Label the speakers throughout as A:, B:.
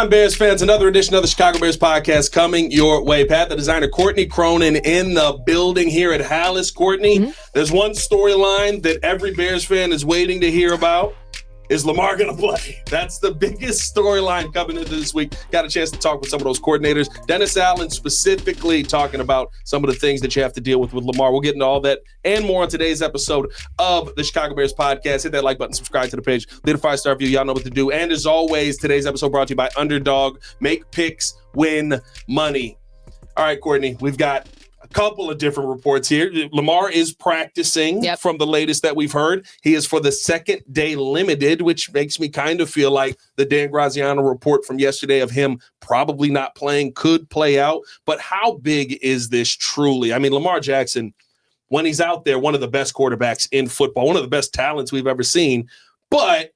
A: time, Bears fans? Another edition of the Chicago Bears podcast coming your way. Pat, the designer Courtney Cronin in the building here at Halas. Courtney, there's one storyline that every Bears fan is waiting to hear about. Is Lamar going to play? That's the biggest storyline coming into this week. Got a chance to talk with some of those coordinators. Dennis Allen specifically talking about some of the things that you have to deal with Lamar. We'll get into all that and more on today's episode of the Chicago Bears podcast. Hit that like button, subscribe to the page, leave a 5-star review. Y'all know what to do. And as always, today's episode brought to you by Underdog. Make picks, win money. All right, Courtney, we've got a couple of different reports here. Lamar is practicing from the latest that we've heard. He is for the second day limited, which makes me kind of feel like the Dan Graziano report from yesterday of him probably not playing could play out. But how big is this truly? I mean, Lamar Jackson, when he's out there, one of the best quarterbacks in football, one of the best talents we've ever seen. But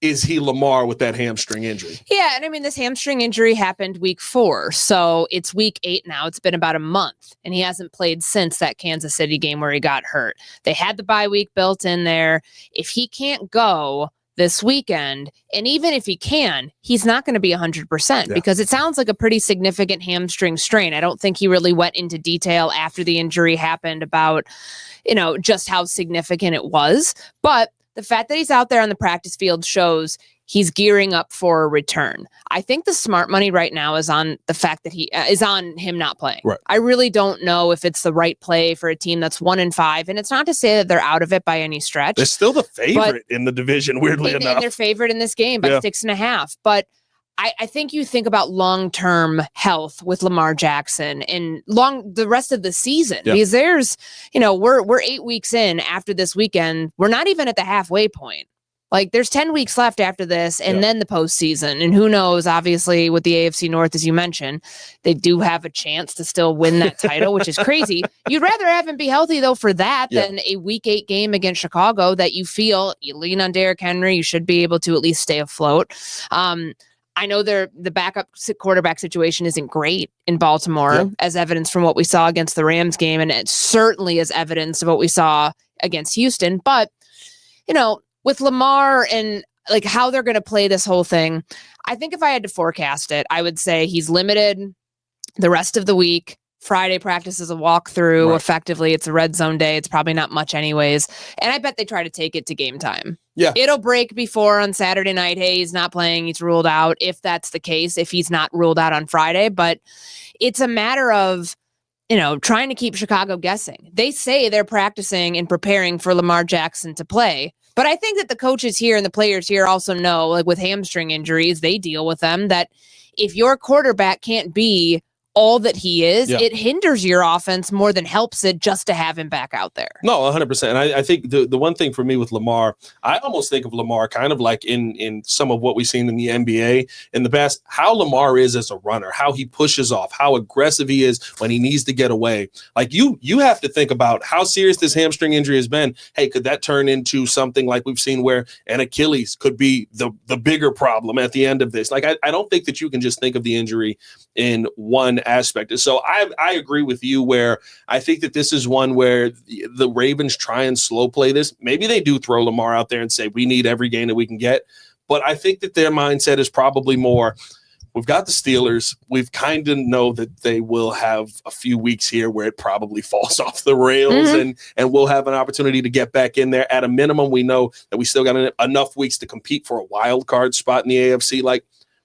A: is he Lamar with that hamstring injury?
B: Yeah, and I mean, this hamstring injury happened week 4, so it's week 8 now. It's been about a month, and he hasn't played since that Kansas City game where he got hurt. They had the bye week built in there. If he can't go this weekend, and even if he can, he's not going to be 100% because it sounds like a pretty significant hamstring strain. I don't think he really went into detail after the injury happened about, just how significant it was, but the fact that he's out there on the practice field shows he's gearing up for a return. I think the smart money right now is on the fact that he is on him not playing. Right. I really don't know if it's the right play for a team that's 1-5, and it's not to say that they're out of it by any stretch.
A: They're still the favorite in the division, weirdly enough.
B: And they're favored in this game by 6.5. But I think you think about long-term health with Lamar Jackson and the rest of the season because there's, we're 8 weeks in after this weekend. We're not even at the halfway point. Like there's 10 weeks left after this and then the postseason. And who knows, obviously with the AFC North, as you mentioned, they do have a chance to still win that title, which is crazy. You'd rather have him be healthy though for that than a week 8 game against Chicago that you feel you lean on Derrick Henry. You should be able to at least stay afloat. I know the backup quarterback situation isn't great in Baltimore, as evidence from what we saw against the Rams game, and it certainly is evidence of what we saw against Houston. But, with Lamar and like how they're going to play this whole thing, I think if I had to forecast it, I would say he's limited the rest of the week. Friday practice is a walkthrough. Right. Effectively, it's a red zone day. It's probably not much anyways. And I bet they try to take it to game time. Yeah. It'll break before on Saturday night. Hey, he's not playing. He's ruled out. If that's the case, if he's not ruled out on Friday. But it's a matter of, trying to keep Chicago guessing. They say they're practicing and preparing for Lamar Jackson to play. But I think that the coaches here and the players here also know, like with hamstring injuries, they deal with them, that if your quarterback can't be all that he is, it hinders your offense more than helps it just to have him back out there.
A: No, 100%. I think the one thing for me with Lamar, I almost think of Lamar kind of like in some of what we've seen in the NBA in the past, how Lamar is as a runner, how he pushes off, how aggressive he is when he needs to get away. Like you have to think about how serious this hamstring injury has been. Hey, could that turn into something like we've seen where an Achilles could be the bigger problem at the end of this? Like, I don't think that you can just think of the injury in one aspect. So I agree with you where I think that this is one where the Ravens try and slow play this. Maybe they do throw Lamar out there and say, we need every gain that we can get. But I think that their mindset is probably more, we've got the Steelers. We've kind of know that they will have a few weeks here where it probably falls off the rails and we'll have an opportunity to get back in there. At a minimum, we know that we still got enough weeks to compete for a wild card spot in the AFC. Like,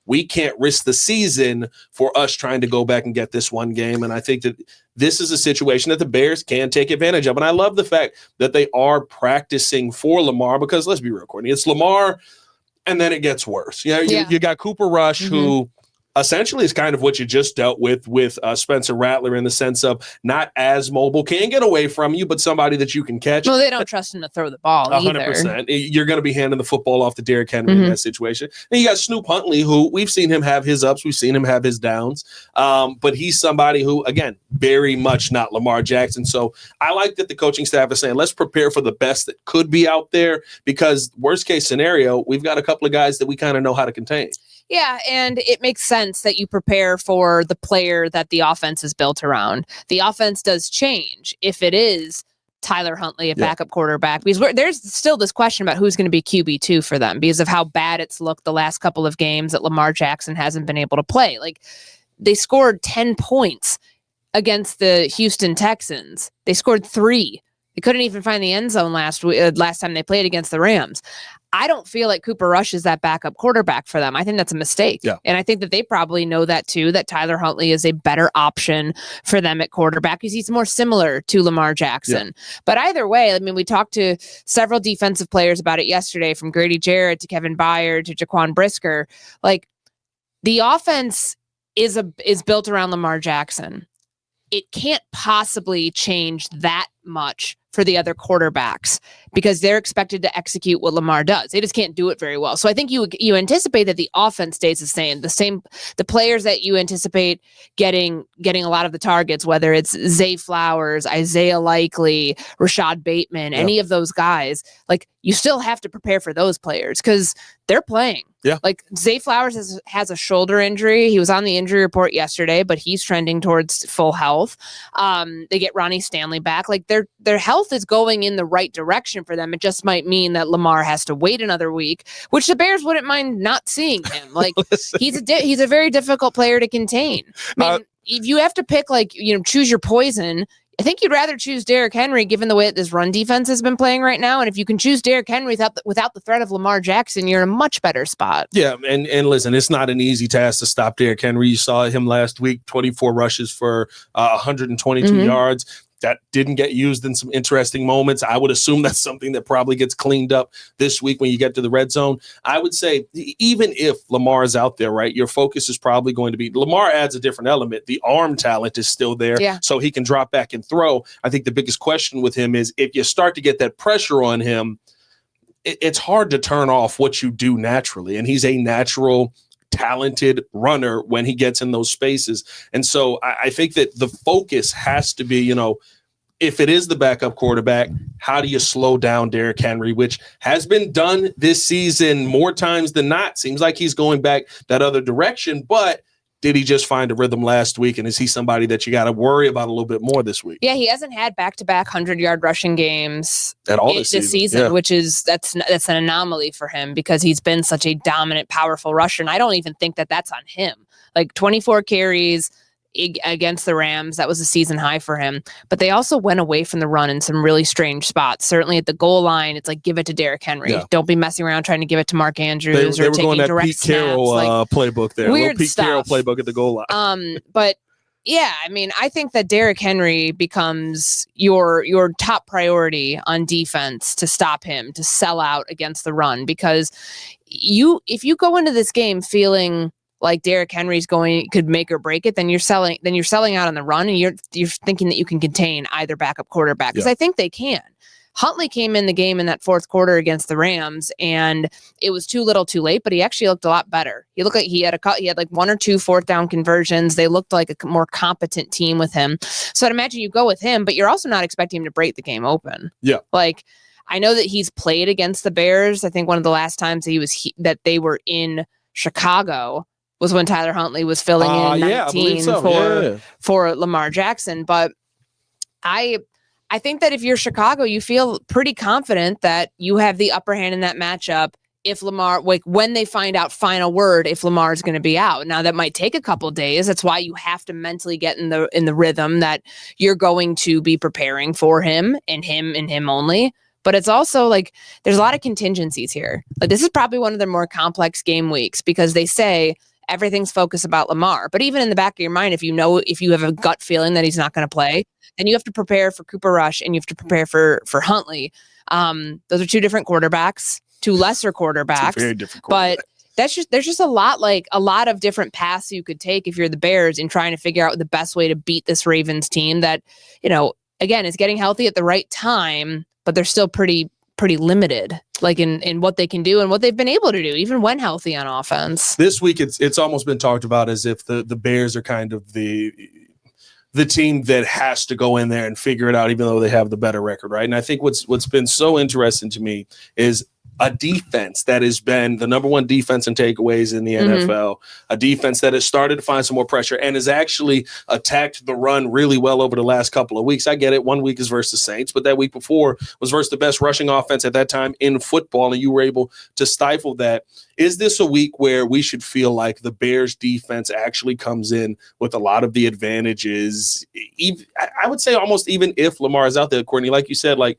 A: we can't risk the season for us trying to go back and get this one game. And I think that this is a situation that the Bears can take advantage of. And I love the fact that they are practicing for Lamar because let's be real, Courtney, it's Lamar and then it gets worse. You got Cooper Rush who essentially is kind of what you just dealt with Spencer Rattler in the sense of not as mobile, can get away from you, but somebody that you can catch.
B: Well, they don't trust him to throw the ball
A: 100%. You're going to be handing the football off to Derrick Henry in that situation. And you got Snoop Huntley, who we've seen him have his ups, we've seen him have his downs, but he's somebody who, again, very much not Lamar Jackson. So I like that the coaching staff is saying, let's prepare for the best that could be out there because worst case scenario, we've got a couple of guys that we kind of know how to contain.
B: Yeah, and it makes sense that you prepare for the player that the offense is built around. The offense does change if it is Tyler Huntley at backup quarterback, because there's still this question about who's going to be QB2 for them because of how bad it's looked the last couple of games that Lamar Jackson hasn't been able to play. Like, they scored 10 points against the Houston Texans. They scored 3. They couldn't even find the end zone last time they played against the Rams. I don't feel like Cooper Rush is that backup quarterback for them. I think that's a mistake. Yeah. And I think that they probably know that too, that Tyler Huntley is a better option for them at quarterback because he's more similar to Lamar Jackson. Yeah. But either way, I mean, we talked to several defensive players about it yesterday, from Grady Jarrett to Kevin Byard to Jaquan Brisker. Like, the offense is built around Lamar Jackson. It can't possibly change that much for the other quarterbacks because they're expected to execute what Lamar does. They just can't do it very well. So I think you anticipate that the offense stays the same. The players that you anticipate getting a lot of the targets, whether it's Zay Flowers, Isaiah Likely, Rashad Bateman, any of those guys, like, you still have to prepare for those players because they're playing. Yeah. Like, Zay Flowers has a shoulder injury. He was on the injury report yesterday, but he's trending towards full health. They get Ronnie Stanley back. Like, their health is going in the right direction for them. It just might mean that Lamar has to wait another week, which the Bears wouldn't mind not seeing him. Like, he's a very difficult player to contain. I mean, if you have to pick, like, choose your poison, I think you'd rather choose Derrick Henry given the way that this run defense has been playing right now. And if you can choose Derrick Henry without the threat of Lamar Jackson, you're in a much better spot. Yeah, and listen, it's not an easy task to stop Derrick Henry. You saw him last week, 24 rushes for 122 yards. That didn't get used in some interesting moments. I would assume that's something that probably gets cleaned up this week when you get to the red zone. I would say even if Lamar is out there, right, your focus is probably going to be Lamar adds a different element. The arm talent is still there, so he can drop back and throw. I think the biggest question with him is if you start to get that pressure on him, it's hard to turn off what you do naturally. And he's a natural talented runner when he gets in those spaces. And so I think that the focus has to be, if it is the backup quarterback, how do you slow down Derrick Henry, which has been done this season more times than not. Seems like he's going back that other direction, but did he just find a rhythm last week? And is he somebody that you got to worry about a little bit more this week? Yeah, he hasn't had back-to-back 100-yard rushing games at all this season, which is that's an anomaly for him because he's been such a dominant, powerful rusher. And I don't even think that that's on him. Like 24 carries against the Rams, that was a season high for him. But they also went away from the run in some really strange spots. Certainly at the goal line, it's like, give it to Derrick Henry. Yeah. Don't be messing around trying to give it to Mark Andrews or taking direct Pete snaps. Carroll playbook there. Weird Pete stuff. Carroll playbook at the goal line. But yeah, I mean, I think that Derrick Henry becomes your top priority on defense to stop him, to sell out against the run, because if you go into this game feeling like Derrick Henry's could make or break it, then you're selling out on the run, and you're thinking that you can contain either backup quarterback, because I think they can. Huntley came in the game in that fourth quarter against the Rams, and it was too little too late, but he actually looked a lot better. He looked like he had like 1 or 2 fourth down conversions. They looked like a more competent team with him. So I'd imagine you go with him, but you're also not expecting him to break the game open. Yeah. Like, I know that he's played against the Bears. I think one of the last times that they were in Chicago was when Tyler Huntley was filling in 19 for Lamar Jackson. But I think that if you're Chicago, you feel pretty confident that you have the upper hand in that matchup if Lamar, like when they find out final word, if Lamar is going to be out. Now that might take a couple days. That's why you have to mentally get in the rhythm that you're going to be preparing for him and him only. But it's also like there's a lot of contingencies here. Like, this is probably one of the more complex game weeks because they say everything's focused about Lamar. But even in the back of your mind, if you have a gut feeling that he's not going to play, then you have to prepare for Cooper Rush and you have to prepare for Huntley. Those are 2 different quarterbacks, 2 lesser quarterbacks. Very different quarterbacks. But there's just a lot of different paths you could take if you're the Bears in trying to figure out the best way to beat this Ravens team that, again, is getting healthy at the right time, but they're still pretty limited, like in what they can do and what they've been able to do, even when healthy on offense. This week, it's almost been talked about as if the Bears are kind of the team that has to go in there and figure it out, even though they have the better record, right? And I think what's been so interesting to me is
A: a defense that has been the number one defense in takeaways in the NFL, a defense that has started to find some more pressure and has actually attacked the run really well over the last couple of weeks. I get it. 1 week is versus Saints, but that week before was versus the best rushing offense at that time in football, and you were able to stifle that. Is this a week where we should feel like the Bears defense actually comes in with a lot of the advantages? I would say almost even if Lamar is out there, Courtney, like you said, like,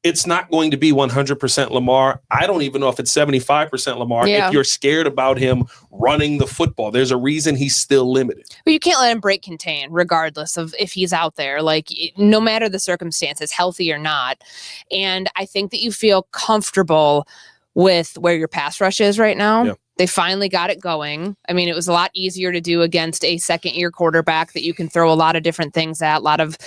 A: it's not going to be 100% Lamar. I don't even know if it's 75% Lamar.
B: Yeah.
A: If you're scared about him running the football, there's a reason he's still limited.
B: But you can't let him break contain regardless of if he's out there, like no matter the circumstances, healthy or not. And I think that you feel comfortable with where your pass rush is right now.
A: Yeah.
B: They finally got it going. I mean, it was a lot easier to do against a second-year quarterback that you can throw a lot of different things at, a lot of,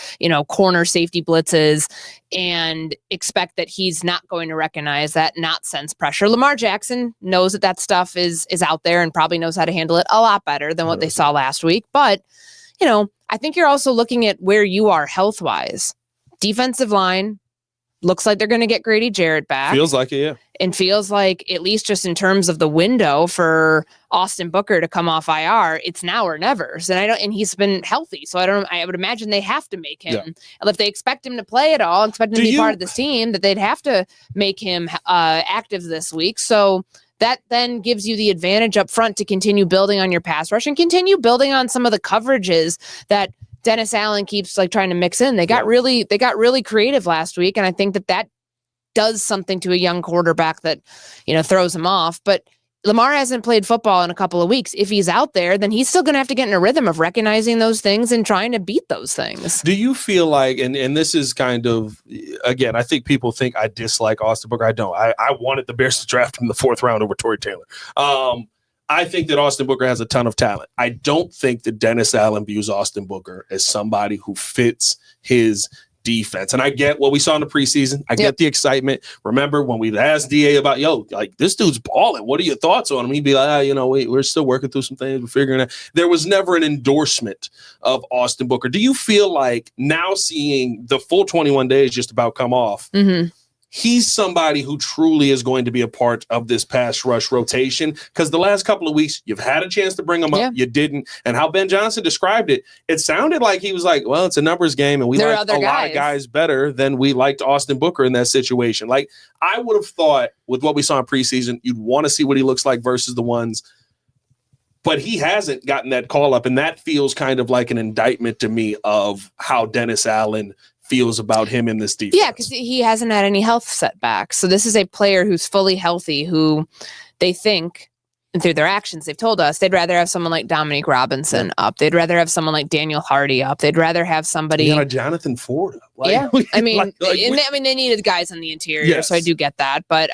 B: corner safety blitzes, and expect that he's not going to recognize that, not sense pressure. Lamar Jackson knows that stuff is out there and probably knows how to handle it a lot better than what they saw last week. But, I think you're also looking at where you are health-wise. Defensive line, looks like they're going to get Grady Jarrett back.
A: Feels like it, yeah.
B: And feels like, at least just in terms of the window for Austin Booker to come off IR, it's now or never. And he's been healthy. So I would imagine they have to make him. Yeah. If they expect him to play at all, expect him to be part of this team, that they'd have to make him active this week. So that then gives you the advantage up front to continue building on your pass rush and continue building on some of the coverages that Dennis Allen keeps trying to mix in. They got really creative last week, and I think that does something to a young quarterback that throws him off. But Lamar hasn't played football in a couple of weeks. If he's out there, then he's still going to have to get in a rhythm of recognizing those things and trying to beat those things.
A: Do you feel like, and this is kind of, again, I think people think I dislike Austin Booker. I don't. I wanted the Bears to draft him in the 4th round over Torrey Taylor. I think that Austin Booker has a ton of talent. I don't think that Dennis Allen views Austin Booker as somebody who fits his defense. And I get what we saw in the preseason. I get the excitement. Remember when we asked DA about, this dude's balling. What are your thoughts on him? He'd be like, we're still working through some things. We're figuring it out. There was never an endorsement of Austin Booker. Do you feel like now seeing the full 21 days just about come off, he's somebody who truly is going to be a part of this pass rush rotation? Because the last couple of weeks, you've had a chance to bring him up. You didn't. And how Ben Johnson described it, it sounded like he was like, well, it's a numbers game, and we like a lot of guys better than we liked Austin Booker in that situation. Like, I would have thought with what we saw in preseason, you'd want to see what he looks like versus the ones. But he hasn't gotten that call up, and that feels kind of like an indictment to me of how Dennis Allen feels about him in this defense.
B: Yeah, because he hasn't had any health setbacks. So this is a player who's fully healthy, who they think, and through their actions, they've told us they'd rather have someone like Dominique Robinson up. They'd rather have someone like Daniel Hardy up. They'd rather have somebody.
A: Jonathan Ford.
B: I mean, they needed guys on the interior, so I do get that. But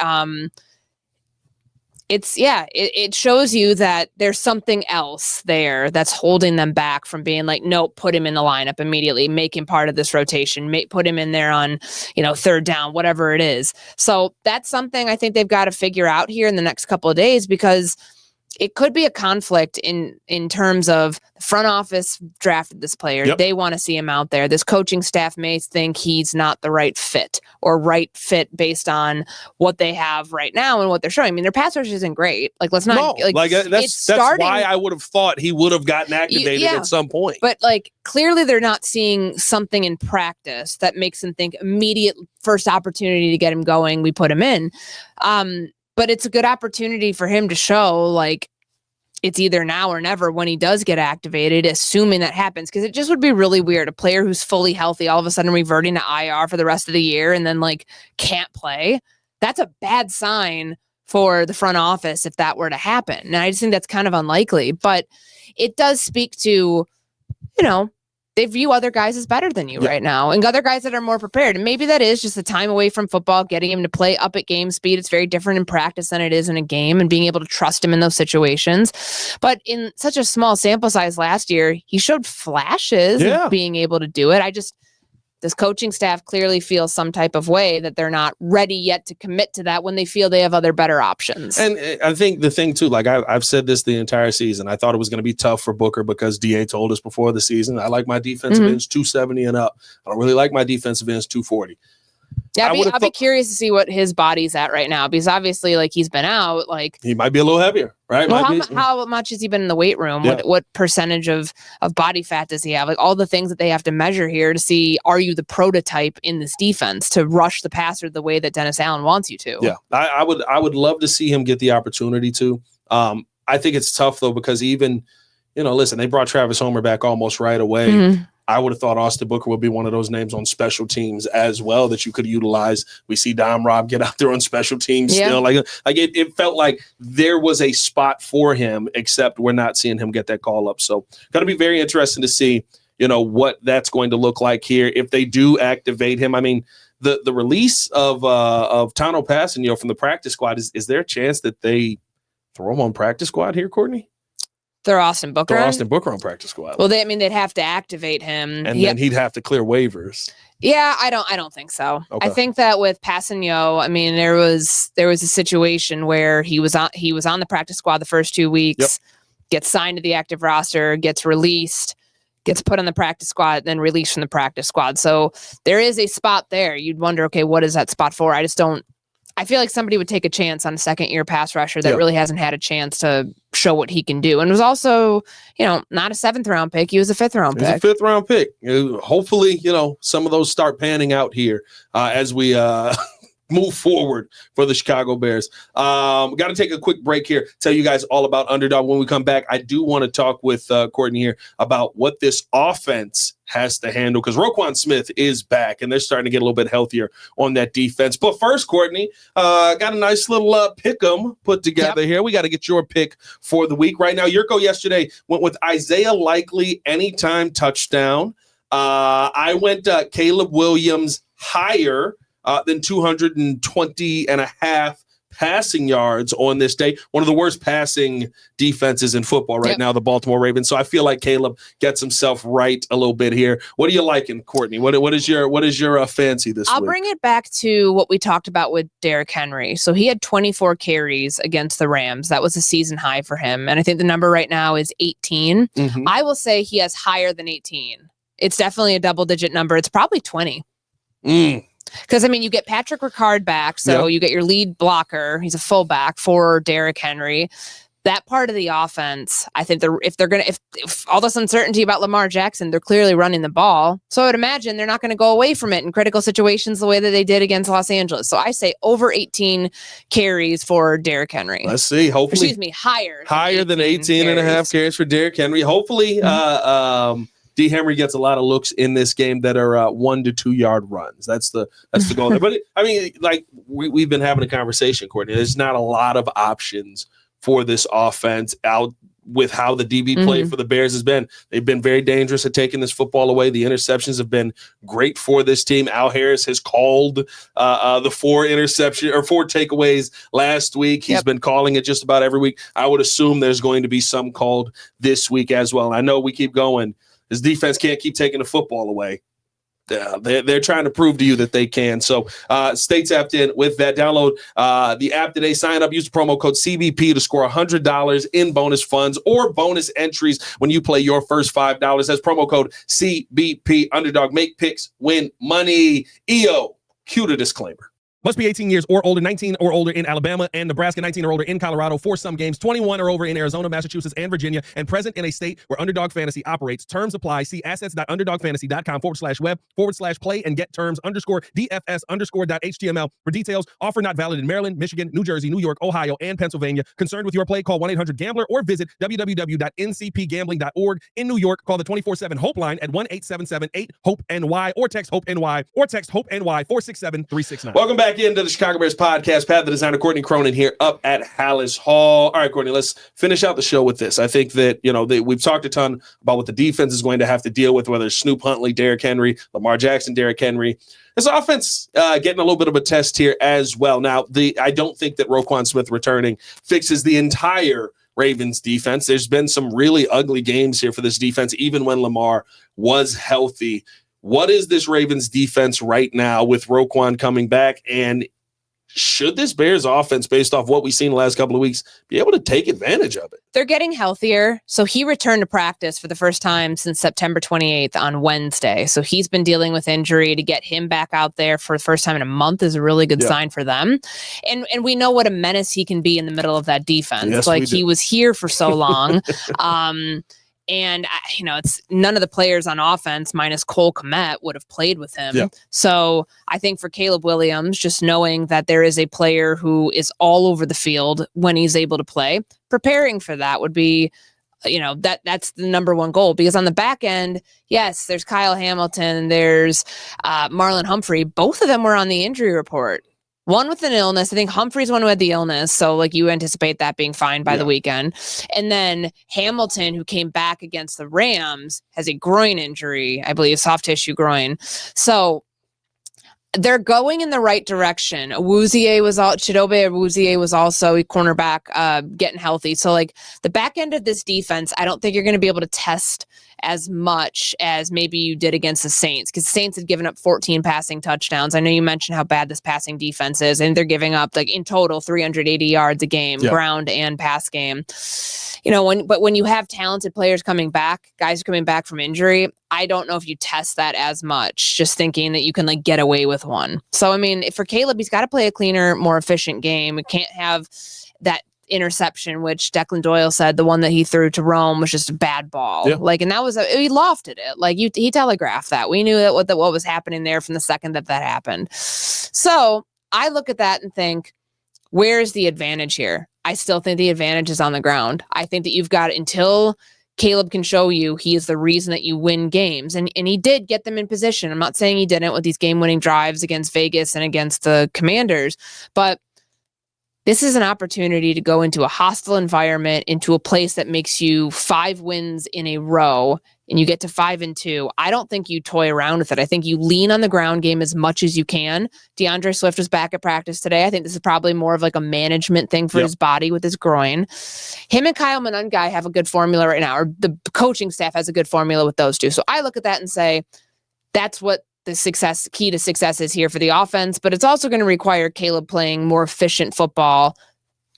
B: it shows you that there's something else there that's holding them back from being like, nope, put him in the lineup immediately, make him part of this rotation, put him in there on, 3rd down, whatever it is. So that's something I think they've got to figure out here in the next couple of days, because it could be a conflict in terms of the front office drafted this player. Yep. They want to see him out there. This coaching staff may think he's not the right fit based on what they have right now and what they're showing. I mean, their pass rush isn't great. Let's not.
A: That's why I would have thought he would have gotten activated at some point.
B: But clearly they're not seeing something in practice that makes them think immediate first opportunity to get him going, we put him in. But it's a good opportunity for him to show it's either now or never when he does get activated, assuming that happens. Because it just would be really weird. A player who's fully healthy, all of a sudden reverting to IR for the rest of the year and then can't play. That's a bad sign for the front office if that were to happen. And I just think that's kind of unlikely. But it does speak to, they view other guys as better than you right now, and other guys that are more prepared. And maybe that is just the time away from football, getting him to play up at game speed. It's very different in practice than it is in a game, and being able to trust him in those situations. But in such a small sample size last year, he showed flashes of being able to do it. This coaching staff clearly feels some type of way that they're not ready yet to commit to that when they feel they have other better options.
A: And I think the thing too, I've said this the entire season, I thought it was going to be tough for Booker because DA told us before the season, I like my defensive ends 270 and up. I don't really like my defensive ends 240.
B: Yeah, I'll be curious to see what his body's at right now, because obviously, like, he's been out. Like,
A: he might be a little heavier, right?
B: Well, how much has he been in the weight room? Yeah. What percentage of body fat does he have? Like, all the things that they have to measure here to see, are you the prototype in this defense to rush the passer the way that Dennis Allen wants you to?
A: Yeah, I would love to see him get the opportunity to. I think it's tough though, because even, listen, they brought Travis Homer back almost right away. Mm-hmm. I would have thought Austin Booker would be one of those names on special teams as well that you could utilize. We see Dom Rob get out there on special teams still. Like it felt like there was a spot for him, except we're not seeing him get that call up. So going to be very interesting to see, what that's going to look like here if they do activate him. I mean, the release of Tano Passanio from the practice squad, is there a chance that they throw him on practice squad here, Courtney?
B: They're Austin Booker.
A: On practice squad.
B: Well, they'd have to activate him,
A: and then he'd have to clear waivers.
B: Yeah, I don't think so. Okay. I think that with Passanio, I mean, there was a situation where he was on the practice squad the first 2 weeks, gets signed to the active roster, gets released, gets put on the practice squad, then released from the practice squad. So there is a spot there. You'd wonder, okay, what is that spot for? I feel like somebody would take a chance on a second-year pass rusher that really hasn't had a chance to show what he can do. And was also, not a 7th-round pick. He was a 5th-round pick.
A: He was a 5th-round pick. Hopefully, some of those start panning out here as we move forward for the Chicago Bears. Got to take a quick break here, tell you guys all about Underdog. When we come back, I do want to talk with Courtney here about what this offense has to handle, because Roquan Smith is back and they're starting to get a little bit healthier on that defense. But first, Courtney, got a nice little pick 'em put together here. We got to get your pick for the week. Right now, Yurko yesterday went with Isaiah Likely anytime touchdown. I went Caleb Williams higher than 220 and a half passing yards on this day. One of the worst passing defenses in football right now, the Baltimore Ravens. So I feel like Caleb gets himself right a little bit here. What are you liking, Courtney? What is your fancy this week?
B: I'll bring it back to what we talked about with Derrick Henry. So he had 24 carries against the Rams. That was a season high for him. And I think the number right now is 18. Mm-hmm. I will say he has higher than 18. It's definitely a double-digit number. It's probably 20. Because, I mean, you get Patrick Ricard back, so you get your lead blocker. He's a fullback for Derrick Henry. That part of the offense, I think if all this uncertainty about Lamar Jackson, they're clearly running the ball. So I would imagine they're not going to go away from it in critical situations the way that they did against Los Angeles. So I say over 18 carries for Derrick Henry.
A: Let's see. Hopefully,
B: higher
A: than 18 and a half carries for Derrick Henry. Hopefully, D. Henry gets a lot of looks in this game that are 1 to 2 yard runs. That's the goal there. But we've been having a conversation, Courtney. There's not a lot of options for this offense out with how the DB play for the Bears has been. They've been very dangerous at taking this football away. The interceptions have been great for this team. Al Harris has called the 4 takeaways last week. He's been calling it just about every week. I would assume there's going to be some called this week as well. And I know we keep going. This defense can't keep taking the football away. They're trying to prove to you that they can. So stay tapped in with that. Download the app today. Sign up. Use the promo code CBP to score $100 in bonus funds or bonus entries when you play your first $5. That's promo code CBP. Underdog. Make picks, win money. EO. Cue the disclaimer.
C: Must be 18 years or older, 19 or older in Alabama and Nebraska, 19 or older in Colorado for some games, 21 or over in Arizona, Massachusetts, and Virginia, and present in a state where Underdog Fantasy operates. Terms apply. See assets.underdogfantasy.com/web/play and get terms _DFS_.html for details. Offer not valid in Maryland, Michigan, New Jersey, New York, Ohio, and Pennsylvania. Concerned with your play? Call 1-800-GAMBLER or visit www.ncpgambling.org. In New York, call the 24/7 Hope line at 1-877-8-HOPE-NY or text HOPE-NY or text HOPE-NY 467-369.
A: Welcome back into the Chicago Bears podcast. Pat, the Designer Courtney Cronin here up at Halas Hall. All right, Courtney, let's finish out the show with this. I think that, we've talked a ton about what the defense is going to have to deal with, whether it's Snoop Huntley, Derrick Henry, Lamar Jackson, Derrick Henry. This offense getting a little bit of a test here as well. Now, I don't think that Roquan Smith returning fixes the entire Ravens defense. There's been some really ugly games here for this defense, even when Lamar was healthy. What is this Ravens defense right now with Roquan coming back? And should this Bears offense, based off what we've seen the last couple of weeks, be able to take advantage of it?
B: They're getting healthier. So he returned to practice for the first time since September 28th on Wednesday. So he's been dealing with injury. To get him back out there for the first time in a month is a really good sign for them. And we know what a menace he can be in the middle of that defense.
A: Yes,
B: like he was here for so long. And, it's none of the players on offense minus Cole Kmet would have played with him. Yeah. So I think for Caleb Williams, just knowing that there is a player who is all over the field when he's able to play, preparing for that would be, that's the number one goal. Because on the back end, yes, there's Kyle Hamilton, there's Marlon Humphrey. Both of them were on the injury report. One with an illness. I think Humphrey's one who had the illness. So you anticipate that being fine by the weekend. And then Hamilton, who came back against the Rams, has a groin injury, I believe, soft tissue groin. So they're going in the right direction. Chidobe Awuzie was also a cornerback getting healthy. So the back end of this defense, I don't think you're going to be able to test as much as maybe you did against the Saints, because the Saints had given up 14 passing touchdowns. I know you mentioned how bad this passing defense is, and they're giving up in total 380 yards a game, ground and pass game. When you have talented players coming back, guys coming back from injury, I don't know if you test that as much, just thinking that you can get away with one. So, for Caleb, he's got to play a cleaner, more efficient game. It can't have that interception, which Declan Doyle said the one that he threw to Rome was just a bad ball. And that was, he lofted it. He telegraphed that. We knew that what was happening there from the second that happened. So I look at that and think, where's the advantage here? I still think the advantage is on the ground. I think that you've got until Caleb can show you he is the reason that you win games. And he did get them in position. I'm not saying he didn't with these game-winning drives against Vegas and against the Commanders, but this is an opportunity to go into a hostile environment, into a place that makes you 5 wins in a row, and you get to 5-2. I don't think you toy around with it. I think you lean on the ground game as much as you can. DeAndre Swift was back at practice today. I think this is probably more of a management thing for his body with his groin. Him and Kyle Monangai have a good formula right now, or the coaching staff has a good formula with those two. So I look at that and say, that's what the key to success is here for the offense, but it's also going to require Caleb playing more efficient football,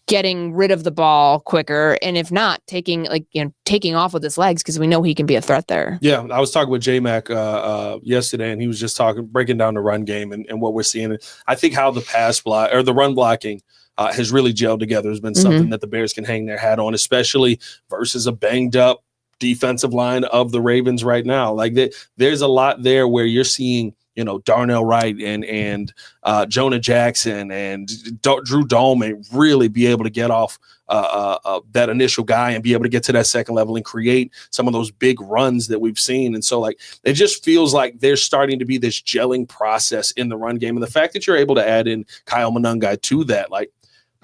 B: getting rid of the ball quicker, and if not, taking off with his legs, because we know he can be a threat there. Yeah,
A: I was talking with J-Mac yesterday, and he was just breaking down the run game and what we're seeing. I think how the run blocking has really gelled together has been something that the Bears can hang their hat on, especially versus a banged up defensive line of the Ravens right now. There's a lot there where you're seeing, Darnell Wright and Jonah Jackson and Drew Dolman really be able to get off that initial guy and be able to get to that second level and create some of those big runs that we've seen. And so it just feels like there's starting to be this gelling process in the run game. And the fact that you're able to add in Kyle Monangai to that,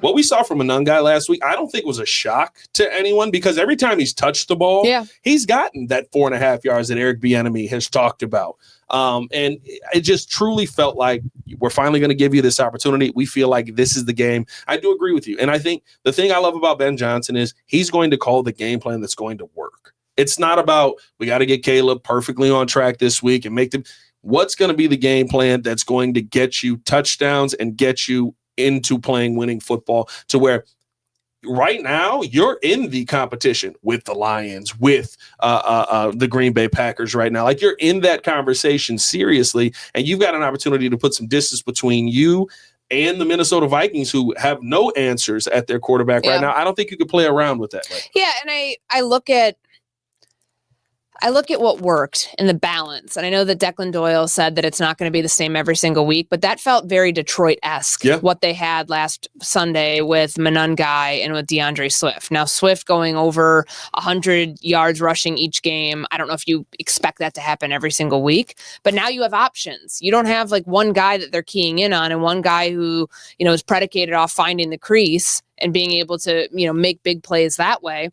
A: what we saw from Monangai last week, I don't think was a shock to anyone, because every time he's touched the ball, he's gotten that 4.5 yards that Eric Bieniemy has talked about. And it just truly felt like we're finally going to give you this opportunity. We feel like this is the game. I do agree with you. And I think the thing I love about Ben Johnson is he's going to call the game plan that's going to work. It's not about, we got to get Caleb perfectly on track this week and make them. What's going to be the game plan that's going to get you touchdowns and get you into playing winning football, to where right now you're in the competition with the Lions, with the Green Bay Packers right now. You're in that conversation seriously, and you've got an opportunity to put some distance between you and the Minnesota Vikings, who have no answers at their quarterback right now. I don't think you could play around with that.
B: Yeah, and I look at what worked in the balance. And I know that Declan Doyle said that it's not going to be the same every single week, but that felt very Detroit-esque, what they had last Sunday with Monangai and with DeAndre Swift. Now, Swift going over 100 yards rushing each game. I don't know if you expect that to happen every single week, but now you have options. You don't have one guy that they're keying in on and one guy who, is predicated off finding the crease and being able to, make big plays that way.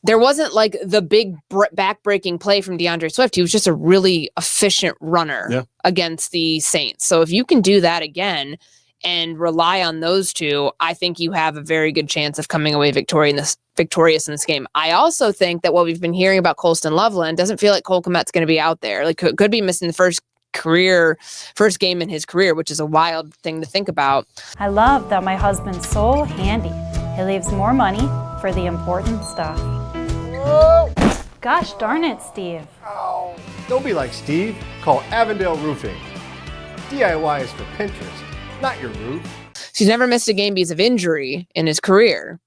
B: There wasn't the big back-breaking play from DeAndre Swift. He was just a really efficient runner against the Saints. So if you can do that again and rely on those two, I think you have a very good chance of coming away victorious in this game. I also think that what we've been hearing about Colston Loveland doesn't feel like Cole Kmet's going to be out there. Could be missing the first first game in his career, which is a wild thing to think about.
D: I love that my husband's so handy. He leaves more money for the important stuff. Gosh darn it, Steve.
E: Oh, don't be like Steve. Call Avondale Roofing. DIY is for Pinterest, not your roof.
B: He's never missed a game because of injury in his career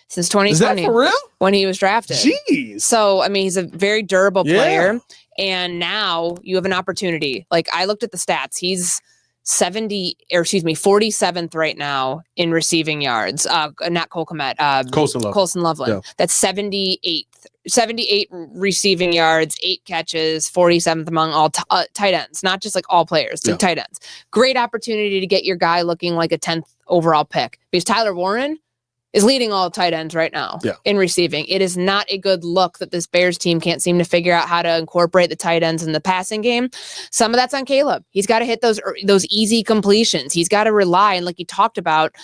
B: since 2020.
A: Is that for real?
B: When he was drafted.
A: Jeez.
B: So, I mean, he's a very durable player. And now you have an opportunity. Like, I looked at the stats. He's 47th right now in receiving yards. Not Cole Kmet. Colson Loveland. Yeah. That's 78 receiving yards, 8 catches, 47th among all tight ends, not just like all players, the tight ends. Great opportunity to get your guy looking like a 10th overall pick, because Tyler Warren is leading all tight ends right now in receiving. It is not a good look that this Bears team can't seem to figure out how to incorporate the tight ends in the passing game. Some of that's on Caleb. He's got to hit those easy completions. He's got to rely, and like he talked about,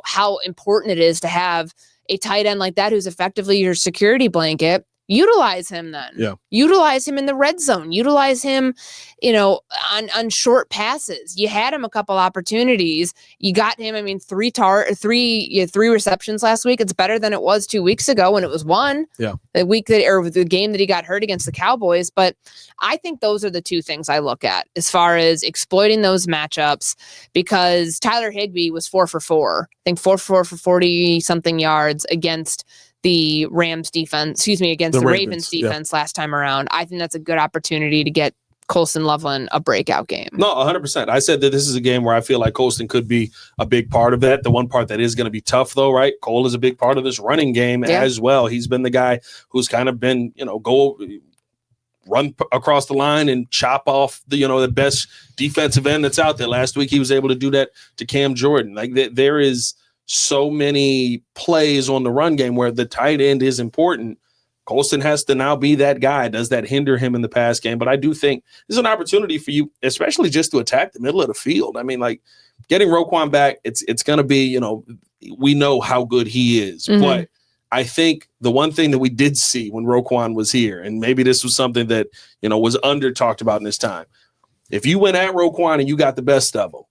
B: how important it is to have a tight end like that who's effectively your security blanket. Utilize him then. Yeah. Utilize him in the red zone. Utilize him, on short passes. You had him a couple opportunities. You got him, 3 receptions last week. It's better than it was 2 weeks ago when it was 1. Yeah. The game that he got hurt against the Cowboys. But I think those are the two things I look at as far as exploiting those matchups, because Tyler Higbee was 4 for 4. I think 4 for 40 something yards against the Rams defense, against the Ravens defense last time around. I think that's a good opportunity to get Colson Loveland a breakout game.
A: No, 100%. I said that this is a game where I feel like Colson could be a big part of that. The one part that is going to be tough, though, right? Cole is a big part of this running game as well. He's been the guy who's kind of been, go run across the line and chop off the best defensive end that's out there. Last week, he was able to do that to Cam Jordan. Like, there is so many plays on the run game where the tight end is important. Colson has to now be that guy. Does that hinder him in the pass game? But I do think there's an opportunity for you, especially just to attack the middle of the field. Getting Roquan back, it's going to be, we know how good he is. Mm-hmm. But I think the one thing that we did see when Roquan was here, and maybe this was something that, was under talked about in this time. If you went at Roquan and you got the best of him,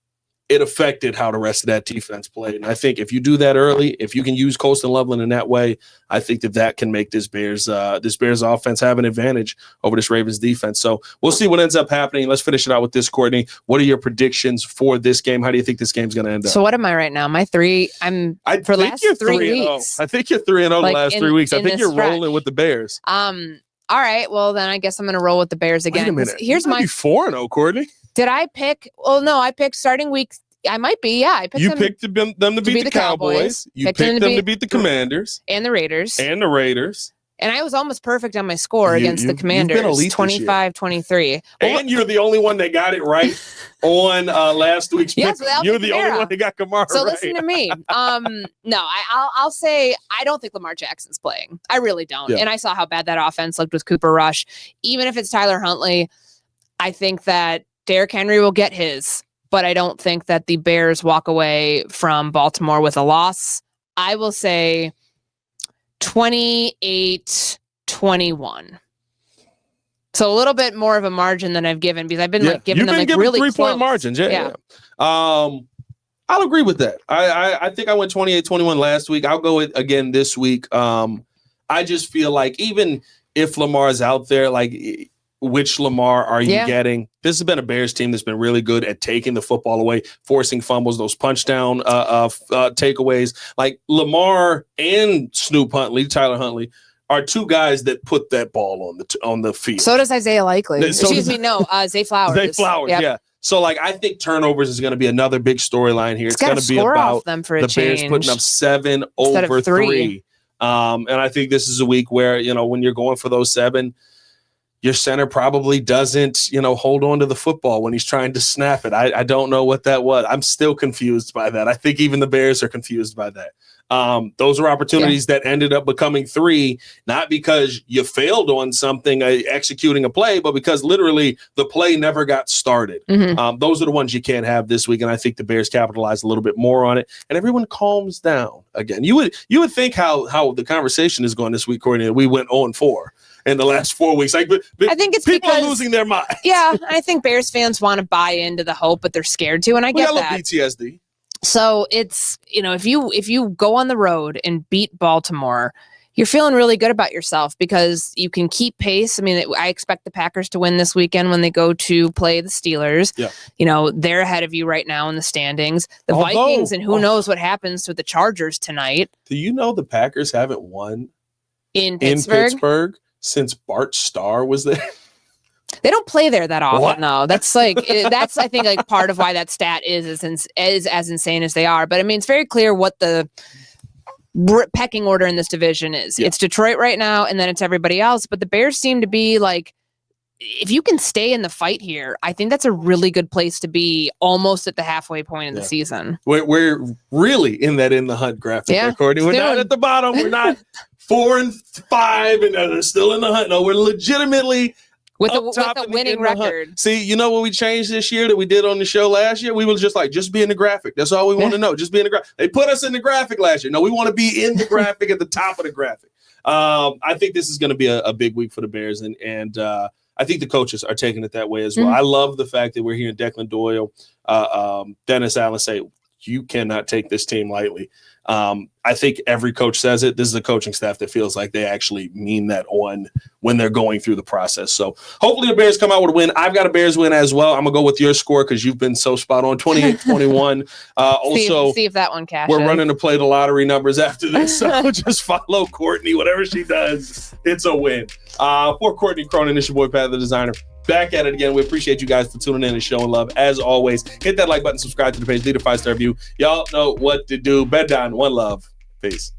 A: it affected how the rest of that defense played. And I think if you do that early, if you can use Colson Loveland in that way, I think that can make this Bears offense have an advantage over this Ravens defense. So we'll see what ends up happening. Let's finish it out with this, Courtney. What are your predictions for this game? How do you think this game's going to end up?
B: So what am I right now? My 3. For last 3 weeks.
A: I think you're 3-0 the last 3 weeks. I think you're rolling with the Bears.
B: All right. Well, then I guess I'm going to roll with the Bears again.
A: Wait a minute. Here's my 4-0, Courtney.
B: Did I pick? Well, no, I picked starting week. I might be. Yeah, I picked
A: them. You picked them to beat the Cowboys. You picked them to beat the Commanders
B: and the Raiders. And I was almost perfect on my score against the Commanders, 25-23.
A: And you're the only one that got it right on last week's pick. You're the only one that got Kamara
B: so
A: right.
B: Listen to me. No, I'll say I don't think Lamar Jackson's playing. I really don't. Yeah. And I saw how bad that offense looked with Cooper Rush. Even if it's Tyler Huntley, I think that Derrick Henry will get his. But I don't think that the Bears walk away from Baltimore with a loss. I will say 28-21. So a little bit more of a margin than I've given, because I've been giving them really
A: 3-point margins. Yeah. I'll agree with that. I think I went 28-21 last week. I'll go again this week. I just feel like even if Lamar's out there, which Lamar are you getting? This has been a Bears team that's been really good at taking the football away, forcing fumbles, those punch down takeaways. Like Lamar and Tyler Huntley, are two guys that put that ball on the field.
B: So does Isaiah Likely. Zay Flowers.
A: Zay Flowers, yeah. So, I think turnovers is going to be another big storyline here. It's going to be about
B: them for
A: the Bears putting up 7 over 3. And I think this is a week where, when you're going for those 7, your center probably doesn't, hold on to the football when he's trying to snap it. I don't know what that was. I'm still confused by that. I think even the Bears are confused by that. Those are opportunities that ended up becoming 3, not because you failed on something, executing a play, but because literally the play never got started. Mm-hmm. Those are the ones you can't have this week, and I think the Bears capitalize a little bit more on it, and everyone calms down again. You would think how the conversation is going this week, Courtney. We went 0-4. in the last 4 weeks. Like,
B: I think it's
A: people
B: because,
A: are losing their mind.
B: Yeah, I think Bears fans want to buy into the hope, but they're scared to, and I get that.
A: PTSD.
B: So it's, if you go on the road and beat Baltimore, you're feeling really good about yourself because you can keep pace. I mean, I expect the Packers to win this weekend when they go to play the Steelers.
A: Yeah.
B: They're ahead of you right now in the standings. The Vikings, and who knows what happens to the Chargers tonight. Do you know the Packers haven't won in Pittsburgh since Bart Starr was there? They don't play there that often, though. That's I think, like part of why that stat is as insane as they are. But I mean, it's very clear what the pecking order in this division is. Yeah. It's Detroit right now, and then it's everybody else. But the Bears seem to be like, if you can stay in the fight here, I think that's a really good place to be almost at the halfway point of the season. We're really in the hunt graphic there, Courtney. We're not at the bottom. We're not 4-5 and they're still in the hunt. No, we're legitimately with a winning record. See, you know what we changed this year that we did on the show last year? We were just be in the graphic. That's all we want to know. Just be in the graphic. They put us in the graphic last year. No, we want to be in the graphic at the top of the graphic. I think this is going to be a big week for the Bears, and I think the coaches are taking it that way as well. I love the fact that we're hearing Declan Doyle, Dennis Allen say, you cannot take this team lightly. I think every coach says it. This is a coaching staff that feels like they actually mean that when they're going through the process. So hopefully the Bears come out with a win. I've got a Bears win as well. I'm going to go with your score because you've been so spot on, 28-21. Also, see if that one cashes. We're running to play the lottery numbers after this. So just follow Courtney. Whatever she does, it's a win. For Courtney Cronin, it's your boy, Pat the Designer. Back at it again. We appreciate you guys for tuning in and showing love. As always, hit that like button, subscribe to the page, leave a 5-star review. Y'all know what to do. Bed down. One love. Peace.